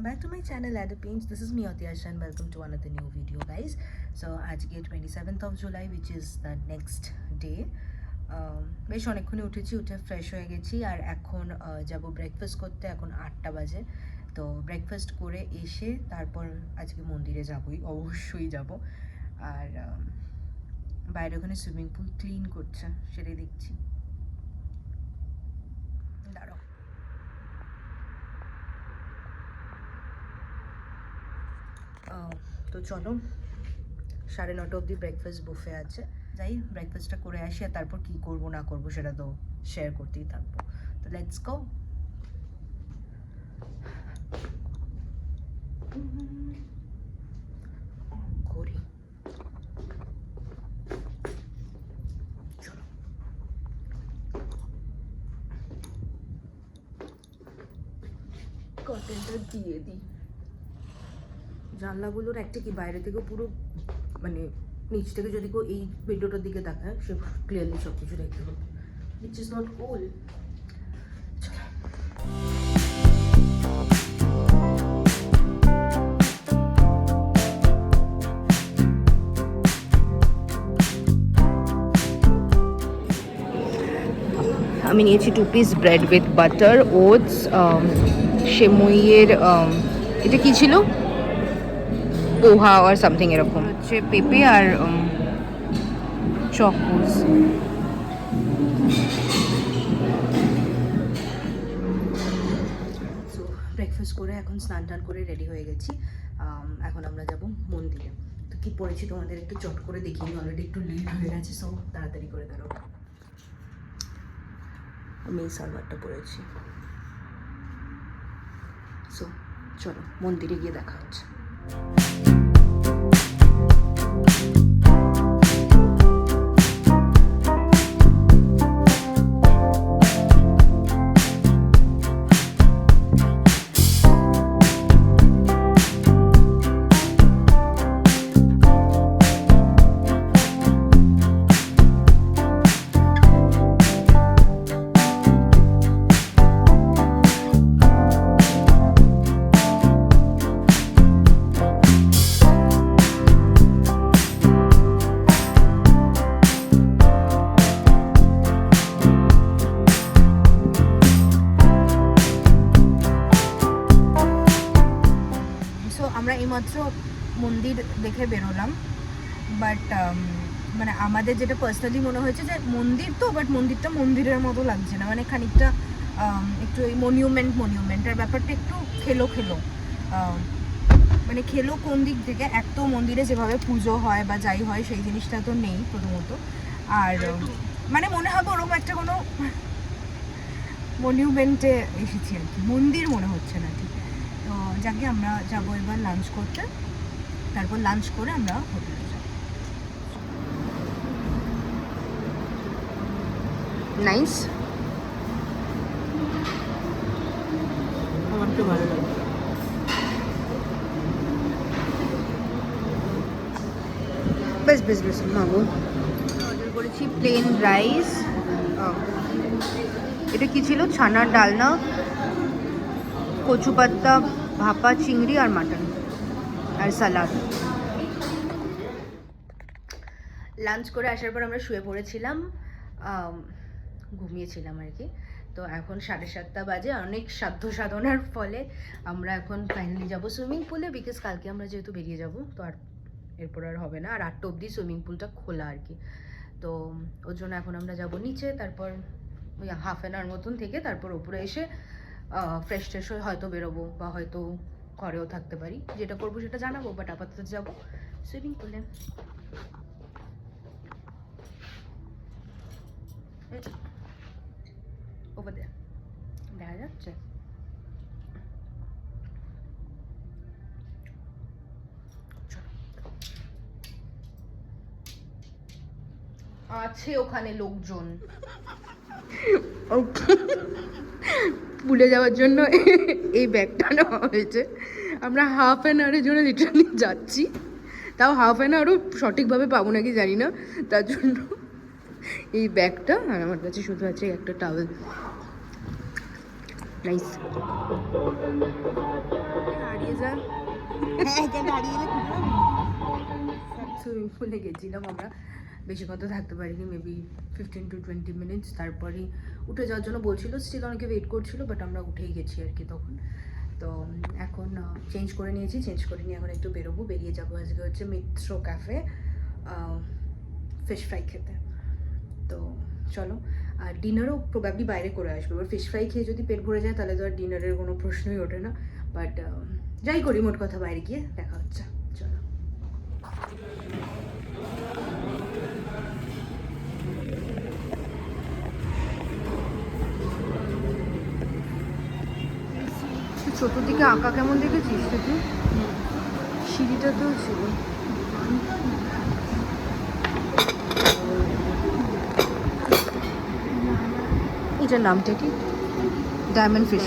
welcome back to my channel Adda Paints. This is me Atyasha and welcome to another new video guys. So আজকে 27th of July which is the next day. বেশ অনেকক্ষণে উঠেছি, উঠে fresh হয়ে গেছি আর এখন যাব breakfast করতে। এখন 8টা বাজে, তো ব্রেকফাস্ট করে এসে তারপর আজকে মন্দিরে যাবই, অবশ্যই যাব। আর বাইরে ওখানে সুইমিং পুল ক্লিন করছে, সেটাই দেখছি। দাঁড়াও, তো চলো 9:30 অবধি ব্রেকফাস্ট বুফে আছে, যাই ব্রেকফাস্টটা করে আসি আর তারপর কী করবো না করবো সেটা তো শেয়ার করতেই থাকবো। তো লেটস গো। করি চলো। কর্টেনটা দিয়ে দিই। জানলাগুলোর একটা কি বাইরে থেকে পুরো মানে নিচ থেকে যদি কেউ এই উইন্ডোটার দিকে তাকায় সে ক্লিয়ারলি সব কিছু দেখতে পাবে, which is not cool. আমি নিয়েছি 2 piece bread with butter, oats, সেমুইয়ের এটা কি ছিল, পোহা আর সামথিং এরকম, হচ্ছে পেঁপে আর চকোস। সো ব্রেকফাস্ট করে এখন স্নান টান করে রেডি হয়ে গেছি। এখন আমরা যাব মন্দিরে। তো কী পড়েছি তোমাদের একটু চট করে দেখিনি, অলরেডি একটু লেট হয়ে গেছে, সো তাড়াতাড়ি করে দাঁড়ো। আমি এই সালোয়ারটা পরেছি। সো চলো মন্দিরে গিয়ে দেখা হচ্ছে। আমরা এইমাত্র মন্দির দেখে বেরোলাম, বাট মানে আমাদের যেটা পার্সোনালি মনে হয়েছে যে মন্দির তো, বাট মন্দিরটা মন্দিরের মতো লাগছে না, মানে খানিকটা একটু এই মনিউমেন্টের ব্যাপারটা একটু খেলো মানে খেলো কোন দিক থেকে, এক তো মন্দিরে যেভাবে পুজো হয় বা যাই হয় সেই জিনিসটা তো নেই প্রথমত, আর মানে মনে হবে ওরকম একটা কোনো মনিউমেন্টে এসেছি আর কি, মন্দির মনে হচ্ছে না ঠিক। তো যাকে আমরা যাবো এবার লাঞ্চ করতে, তারপর লাঞ্চ করে আমরা হোটেলে যাব। নাইস, আমার তো ভালো লাগে। বেশ মাগো, অর্ডার করেছি প্লেন রাইস, এটা কি ছিল, ছানার ডালনা, কচু পাত্তা, ভাপা চিংড়ি আর মাটন আর সালাদ। লাঞ্চ করে আসার পর আমরা শুয়ে পড়েছিলাম, ঘুমিয়েছিলাম আর কি। তো এখন 7:30 বাজে, অনেক সাধ্য সাধনার ফলে আমরা এখন ফাইনালি যাব সুইমিং পুলে, বিকজ কালকে আমরা যেহেতু বেরিয়ে যাব তো আর এরপর আর হবে না, আর 8টা অবধি সুইমিং পুলটা খোলা আর কি। তো ওর জন্য এখন আমরা যাব নিচে, তারপর ওই হাফ অ্যান আওয়ার মতন থেকে তারপর উপরে এসে ফ্রেশ ট্রেশ হয়ে হয়তো বেরোবো বা হয়তো ঘরেও থাকতে পারি, যেটা করবো সেটা জানাবো, বাট আপাতত যাবো সুইমিং পুলে। ওভার দেয়ার দেখা যাচ্ছে। আছে ওখানে লোকজন পুলে যাওয়ার জন্য এই ব্যাগটা নেওয়া হয়েছে। আমরা হাফ অ্যান আওয়ারের জন্য লিটারালি যাচ্ছি, তাও হাফ অ্যান আওয়ারও সঠিকভাবে পাবো নাকি জানি না, তার জন্য এই ব্যাগটা, আর আমার কাছে শুধু আছে একটা টাওয়েল। নাইস। হারিয়ে যা, সুইমিং পুলে গেছিলাম আমরা, বেশি কথা থাকতে পারিনি, মেবি 15 to 20 মিনিটস। তারপরেই উঠে যাওয়ার জন্য বলছিল, স্টিল অনেকে ওয়েট করছিল, বাট আমরা উঠেই গেছি আর কি তখন। তো এখন চেঞ্জ করে নিয়েছি, চেঞ্জ করে নিয়ে এখন একটু বেরোবো, বেরিয়ে যাবো আজকে হচ্ছে মিত্র ক্যাফে ফিশ ফ্রাই খেতে। তো চলো, আর ডিনারও প্রবাবলি বাইরে করে আসবো। এবার ফিশ ফ্রাই খেয়ে যদি পেট ভরে যায় তাহলে তো আর ডিনারের কোনো প্রশ্নই ওঠে না, বাট যাই করি মোট কথা বাইরে গিয়ে দেখা হচ্ছে। চলো। চতুর্দিকে আঁকা কেমন দেখেছিস তুই? সিঁড়িটাতেও ছিল। এটার নামটা কি? Diamond fish.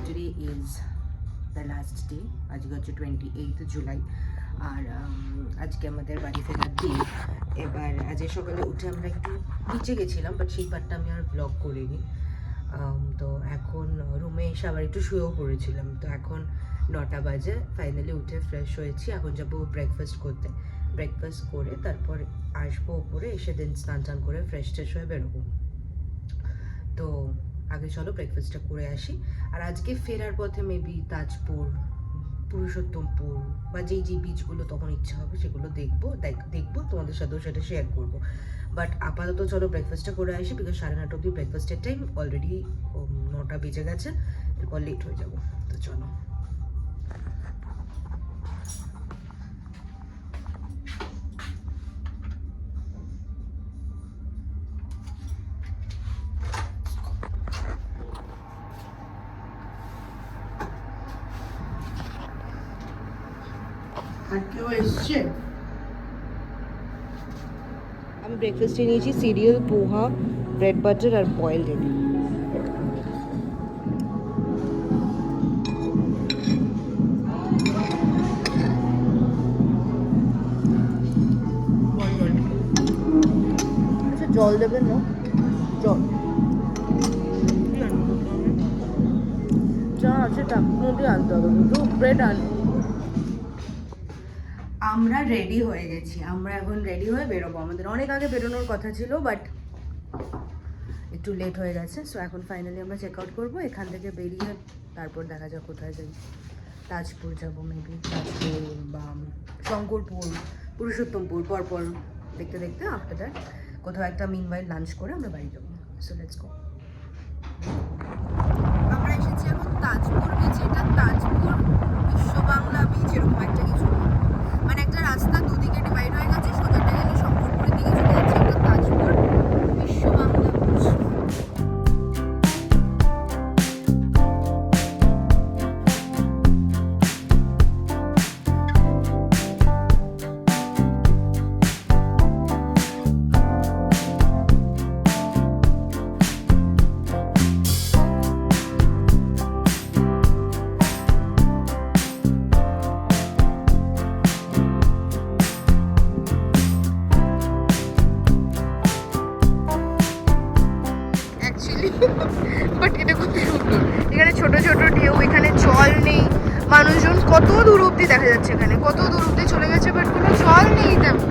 Today is the last day. আজকে হচ্ছে 28 জুলাই, আর আজকে আমাদের বাড়ি ফেরার দিন। এবার আজকে সকালে উঠে আমরা একটু নিচে গেছিলাম, বাট সেই পার্টটা আমি আর ব্লগ করিনি। তো এখন রুমে এসে আবার একটু শুয়েও পড়েছিলাম। তো এখন 9টা বাজে, ফাইনালি উঠে ফ্রেশ হয়েছি। এখন যাবো ব্রেকফাস্ট করতে, ব্রেকফাস্ট করে তারপর আসবো উপরে, এসে দেন স্নান টান করে ফ্রেশ ট্রেশ হয়ে বেরোবো। তো আগে চলো ব্রেকফাস্টটা করে আসি। আর আজকে ফেরার পথে মেবি তাজপুর, পুরুষোত্তমপুর বা যেই যেই বিচগুলো তখন ইচ্ছা হবে সেগুলো দেখবো তোমাদের সাথেও সেটা শেয়ার করবো। বাট আপাতত চলো ব্রেকফাস্টটা করে আসি, বিকজ 9:30 অব্দি ব্রেকফাস্টের টাইম, অলরেডি 9টা বেজে গেছে, এরপর লেট হয়ে যাবো। তো চলো। আমি ব্রেকফাস্টে নিয়েছি সিরিয়াল, পোহা, ব্রেড বাটার আর বয়েলড এগ। আচ্ছা জল দেবেন না? জল যা আছে তার মধ্যে আনতে হবে, কিন্তু ব্রেড আন। আমরা রেডি হয়ে গেছি, আমরা এখন রেডি হয়ে বেরোবো। আমাদের অনেক আগে বেরোনোর কথা ছিল, বাট একটু লেট হয়ে গেছে। সো এখন ফাইনালি আমরা চেক আউট করবো। এখান থেকে বেরিয়ে তারপর দেখা যাক কোথায় যাই। তাজপুর যাবো মেবি, তাজপুর বা শঙ্করপুর, পুরুষোত্তমপুর, পরপর দেখতে দেখতে আফটার দ্যাট কোথাও একটা মিনওয়াইল লাঞ্চ করে আমরা বাড়ি যাবো। So let's go. আমরা এসেছি এখন তাজপুর বিচে। এটা তাজপুর বিশ্ব বাংলা বিচ এরকম একটা কিছু, মানে একটা রাস্তা দুদিকে ডিভাইড হয়ে গেছে, সোজাটা গেলে শঙ্করপুরের দিকে চলে যাচ্ছে। একটা তাজপুর বিশ্ব বাংলা বিচ। বাট এটা খুব সুন্দর, এখানে ছোট ছোট ঢেউ, এখানে জল নেই, মানুষজন কত দূর অব্দি দেখা যাচ্ছে, এখানে কত দূর অব্দি চলে গেছে, বাট কোনো জল নেই তেমন।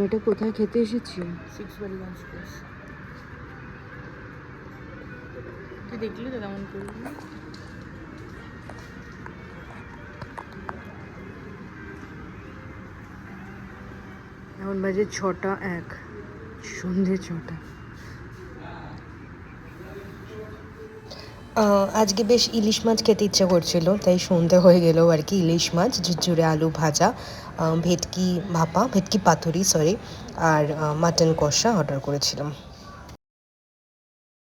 এটা কোথায় খেতে এসেছি? Six Ballygunge place. তুই দেখলি তো কেমন করবি? এখন বাজে 6:01, সন্ধে 6টা। আজকে বেশ ইলিশ মাছ খেতে ইচ্ছে করছিল, তাই সন্ধে হয়ে গেল আর কি। ইলিশ মাছ, ঝুরঝুরে আলু ভাজা, ভেটকি ভাপা, ভেটকি পাতুরি সরি, আর মাটন কষা অর্ডার করেছিলাম।